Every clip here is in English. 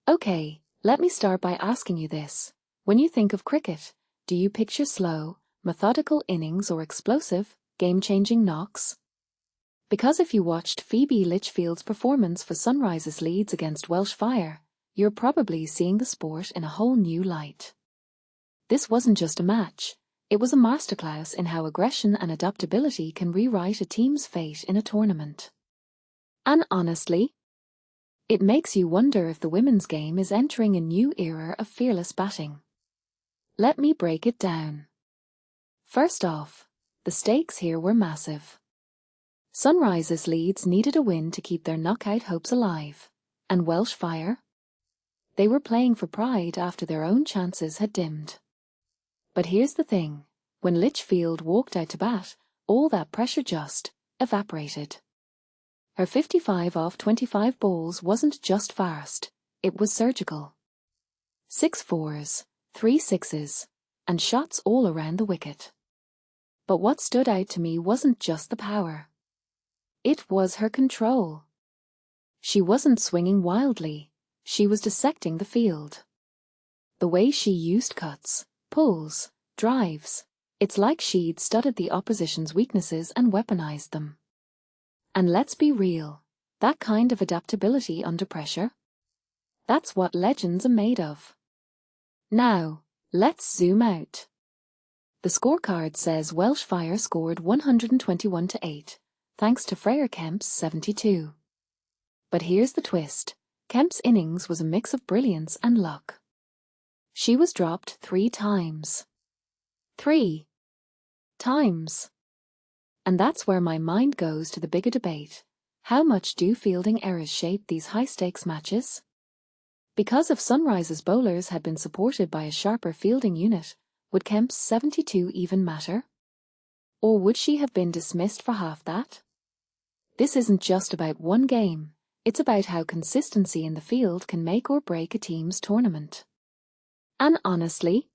Okay, let me start by asking you this. When you think of cricket, do you picture slow, methodical innings or explosive, game-changing knocks? Because if you watched Phoebe Litchfield's performance for Sunrisers Leeds against Welsh Fire, you're probably seeing the sport in a whole new light. This wasn't just a match, it was a masterclass in how aggression and adaptability can rewrite a team's fate in a tournament. And honestly, it makes you wonder if the women's game is entering a new era of fearless batting. Let me break it down. First off, the stakes here were massive. Sunrisers Leeds needed a win to keep their knockout hopes alive. And Welsh Fire? They were playing for pride after their own chances had dimmed. But here's the thing, when Litchfield walked out to bat, all that pressure just evaporated. Her 55 off 25 balls wasn't just fast, it was surgical. 6 fours, 3 sixes, and shots all around the wicket. But what stood out to me wasn't just the power. It was her control. She wasn't swinging wildly, she was dissecting the field. The way she used cuts, pulls, drives, it's like she'd studied the opposition's weaknesses and weaponized them. And let's be real, that kind of adaptability under pressure? That's what legends are made of. Now, let's zoom out. The scorecard says Welsh Fire scored 121-8, thanks to Freya Kemp's 72. But here's the twist, Kemp's innings was a mix of brilliance and luck. She was dropped 3 times. 3 times. And that's where my mind goes to the bigger debate. How much do fielding errors shape these high-stakes matches? Because if Sunrisers bowlers had been supported by a sharper fielding unit, would Kemp's 72 even matter? Or would she have been dismissed for half that? This isn't just about one game, it's about how consistency in the field can make or break a team's tournament. And honestly,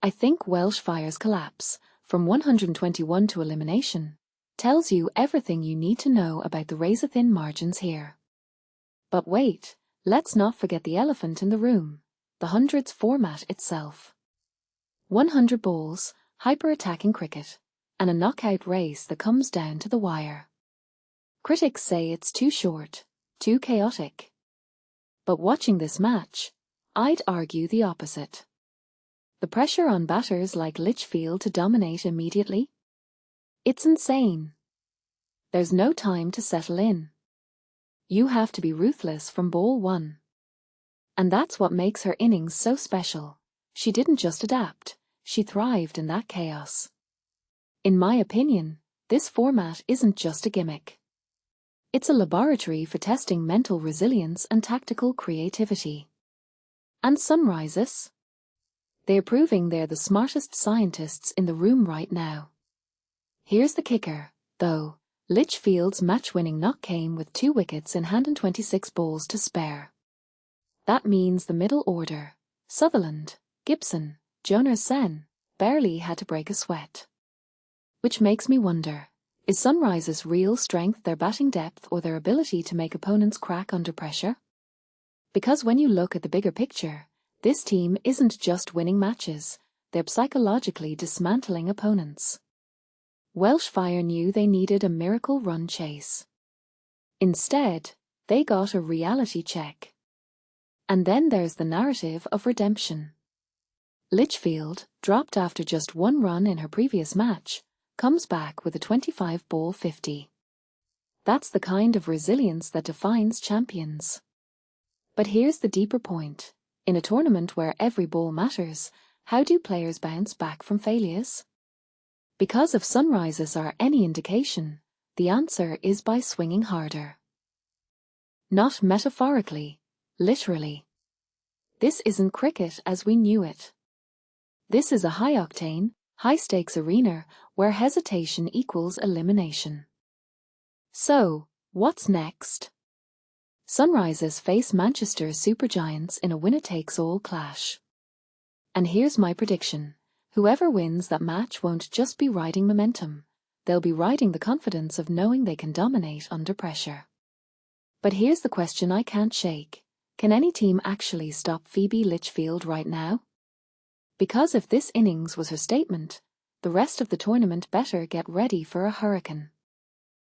I think Welsh Fire's collapse, from 121 to elimination, tells you everything you need to know about the razor-thin margins here. But wait, let's not forget the elephant in the room, the hundreds format itself. 100 balls, hyper-attacking cricket, and a knockout race that comes down to the wire. Critics say it's too short, too chaotic. But watching this match, I'd argue the opposite. The pressure on batters like Litchfield to dominate immediately? It's insane. There's no time to settle in. You have to be ruthless from ball 1. And that's what makes her innings so special. She didn't just adapt, she thrived in that chaos. In my opinion, this format isn't just a gimmick. It's a laboratory for testing mental resilience and tactical creativity. And Sunrisers? They're proving they're the smartest scientists in the room right now. Here's the kicker, though. Litchfield's match-winning knock came with 2 wickets in hand and 26 balls to spare. That means the middle order, Sutherland, Gibson, Sen, barely had to break a sweat. Which makes me wonder, is Sunrisers' real strength their batting depth or their ability to make opponents crack under pressure? Because when you look at the bigger picture, this team isn't just winning matches, they're psychologically dismantling opponents. Welsh Fire knew they needed a miracle run chase. Instead, they got a reality check. And then there's the narrative of redemption. Litchfield, dropped after just 1 run in her previous match, comes back with a 25-ball 50. That's the kind of resilience that defines champions. But here's the deeper point. In a tournament where every ball matters, how do players bounce back from failures? Because if Sunrisers are any indication, the answer is by swinging harder. Not metaphorically, literally. This isn't cricket as we knew it. This is a high-octane, high-stakes arena where hesitation equals elimination. So, what's next? Sunrisers face Manchester supergiants in a winner-takes-all clash. And here's my prediction. Whoever wins that match won't just be riding momentum, they'll be riding the confidence of knowing they can dominate under pressure. But here's the question I can't shake. Can any team actually stop Phoebe Litchfield right now? Because if this innings was her statement, the rest of the tournament better get ready for a hurricane.